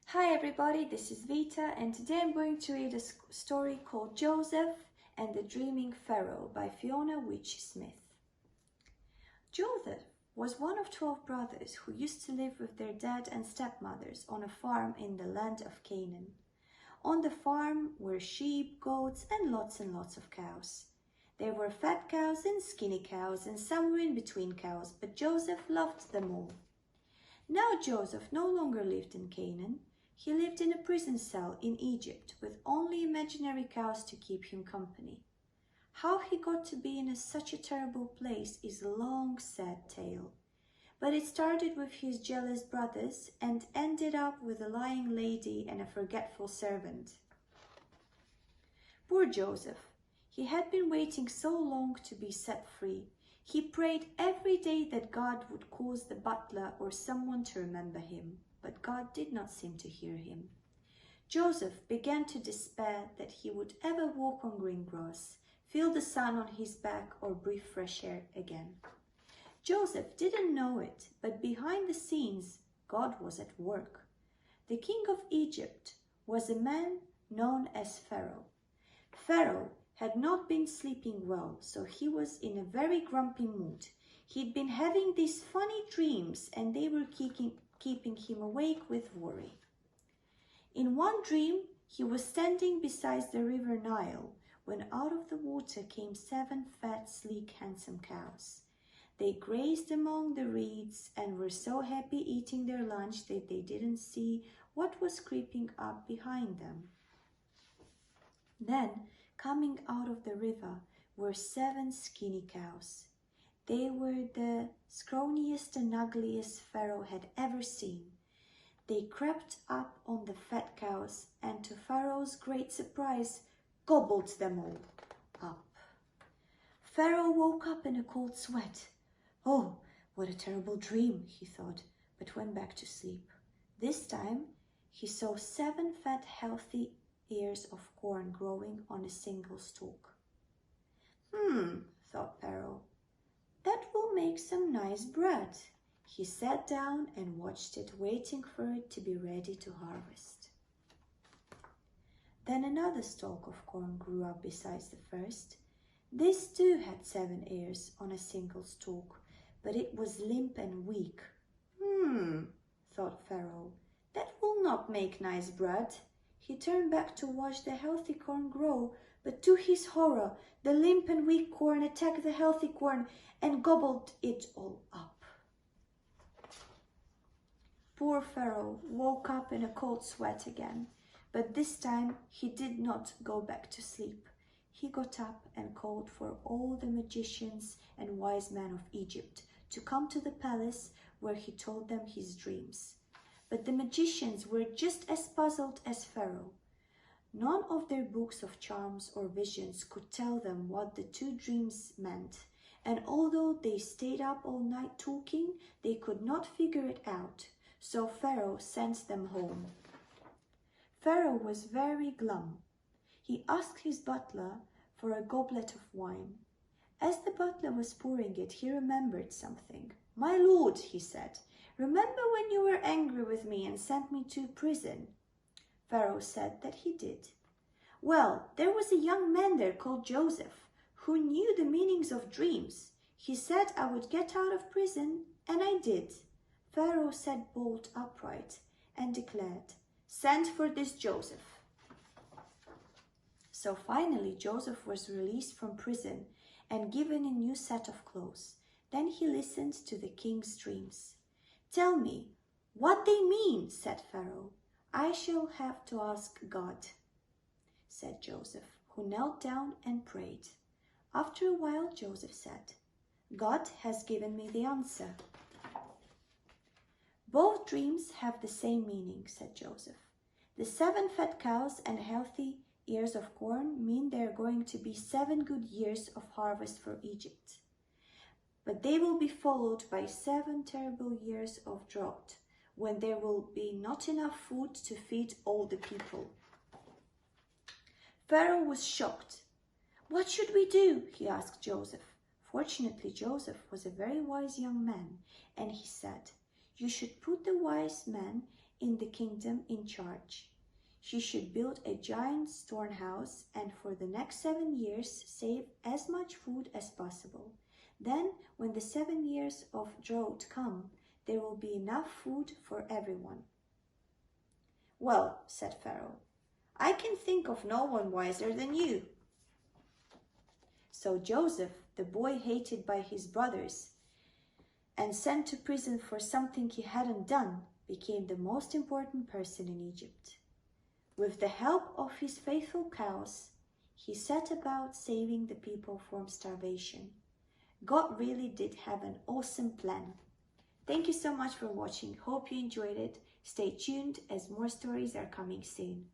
Hi everybody, this is Vita and today I'm going to read a story called Joseph and the Dreaming Pharaoh by Fiona Veitch Smith. Joseph was one of 12 brothers who used to live with their dad and stepmothers on a farm in the land of Canaan. On the farm were sheep, goats and lots of cows. There were fat cows and skinny cows and somewhere in between cows, but Joseph loved them all. Now Joseph no longer lived in Canaan. He lived in a prison cell in Egypt with only imaginary cows to keep him company. How he got to be in such a terrible place is a long, sad tale. But it started with his jealous brothers and ended up with a lying lady and a forgetful servant. Poor Joseph. He had been waiting so long to be set free. He prayed every day that God would cause the butler or someone to remember him, but God did not seem to hear him. Joseph began to despair that he would ever walk on green grass, feel the sun on his back, or breathe fresh air again. Joseph didn't know it, but behind the scenes, God was at work. The king of Egypt was a man known as Pharaoh. Pharaoh had not been sleeping well, so he was in a very grumpy mood. He'd been having these funny dreams and they were keeping him awake with worry. In one dream, he was standing beside the river Nile when out of the water came 7 fat, sleek, handsome cows. They grazed among the reeds and were so happy eating their lunch that they didn't see what was creeping up behind them. Then, coming out of the river were 7 skinny cows. They were the scrawniest and ugliest Pharaoh had ever seen. They crept up on the fat cows and, to Pharaoh's great surprise, gobbled them all up. Pharaoh woke up in a cold sweat. Oh, what a terrible dream, he thought, but went back to sleep. This time, he saw 7 fat, healthy ears of corn growing on a single stalk. Thought Pharaoh. That will make some nice bread. He sat down and watched it, waiting for it to be ready to harvest. Then another stalk of corn grew up beside the first. This too had 7 ears on a single stalk, but it was limp and weak. Thought Pharaoh, that will not make nice bread. He turned back to watch the healthy corn grow, but to his horror, the limp and weak corn attacked the healthy corn and gobbled it all up. Poor Pharaoh woke up in a cold sweat again, but this time he did not go back to sleep. He got up and called for all the magicians and wise men of Egypt to come to the palace where he told them his dreams. But the magicians were just as puzzled as Pharaoh. None of their books of charms or visions could tell them what the 2 dreams meant, and although they stayed up all night talking, they could not figure it out, so Pharaoh sent them home. Pharaoh was very glum. He asked his butler for a goblet of wine. As the butler was pouring it, he remembered something. "My lord," he said, "remember when you were angry with me and sent me to prison?" Pharaoh said that he did. "Well, there was a young man there called Joseph who knew the meanings of dreams. He said I would get out of prison, and I did." Pharaoh sat bolt upright and declared, "Send for this Joseph." So finally Joseph was released from prison and given a new set of clothes. Then he listened to the king's dreams. "Tell me what they mean," said Pharaoh. "I shall have to ask God," said Joseph, who knelt down and prayed. After a while, Joseph said, "God has given me the answer." "Both dreams have the same meaning," said Joseph. "The 7 fat cows and healthy ears of corn mean there are going to be 7 good years of harvest for Egypt. But they will be followed by 7 terrible years of drought, when there will be not enough food to feed all the people." Pharaoh was shocked. "What should we do?" he asked Joseph. Fortunately, Joseph was a very wise young man, and he said, "You should put the wise men in the kingdom in charge. She should build a giant storehouse and for the next 7 years save as much food as possible. Then, when the 7 years of drought come, there will be enough food for everyone. Well, said Pharaoh, I can think of no one wiser than you. So Joseph, the boy hated by his brothers and sent to prison for something he hadn't done, became the most important person in Egypt. With the help of his faithful cows, he set about saving the people from starvation. God really did have an awesome plan. Thank you so much for watching. Hope you enjoyed it. Stay tuned as more stories are coming soon.